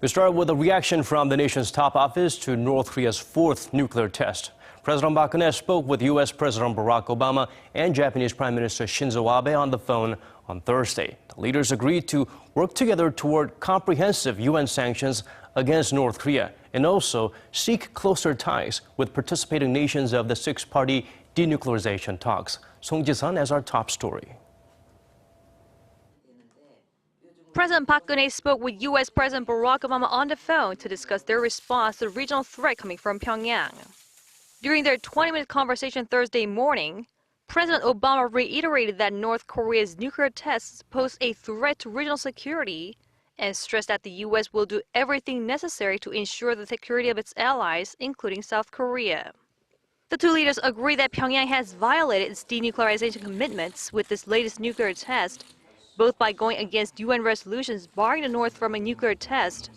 We start with a reaction from the nation's top office to North Korea's fourth nuclear test. President Park Geun spoke with U.S. President Barack Obama and Japanese Prime Minister Shinzo Abe on the phone on Thursday. The leaders agreed to work together toward comprehensive UN sanctions against North Korea and also seek closer ties with participating nations of the six-party denuclearization talks. Song Ji-sun has our top story. President Park Geun spoke with U.S. President Barack Obama on the phone to discuss their response to the regional threat coming from Pyongyang. During their 20-minute conversation Thursday morning, President Obama reiterated that North Korea's nuclear tests pose a threat to regional security and stressed that the U.S. will do everything necessary to ensure the security of its allies, including South Korea. The two leaders agreed that Pyongyang has violated its denuclearization commitments with this latest nuclear test, both by going against UN resolutions barring the North from a nuclear test,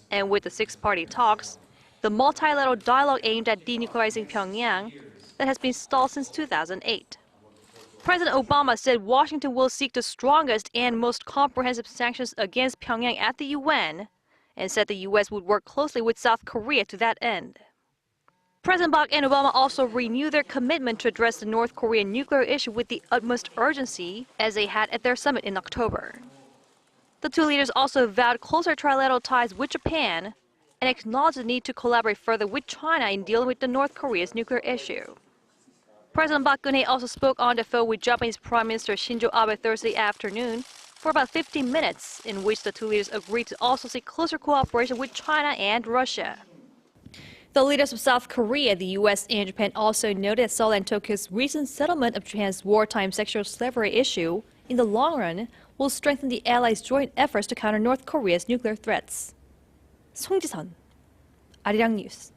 and with the six-party talks, the multilateral dialogue aimed at denuclearizing Pyongyang that has been stalled since 2008. President Obama said Washington will seek the strongest and most comprehensive sanctions against Pyongyang at the UN, and said the U.S. would work closely with South Korea to that end. President Park and Obama also renewed their commitment to address the North Korean nuclear issue with the utmost urgency, as they had at their summit in October. The two leaders also vowed closer trilateral ties with Japan and acknowledged the need to collaborate further with China in dealing with the North Korea's nuclear issue. President Park Geun also spoke on the phone with Japanese Prime Minister Shinzo Abe Thursday afternoon for about 15 minutes, in which the two leaders agreed to also seek closer cooperation with China and Russia. The leaders of South Korea, the U.S., and Japan also noted that Seoul and Tokyo's recent settlement of Japan's wartime sexual slavery issue, in the long run, will strengthen the allies' joint efforts to counter North Korea's nuclear threats. Song Ji-sun, Arirang News.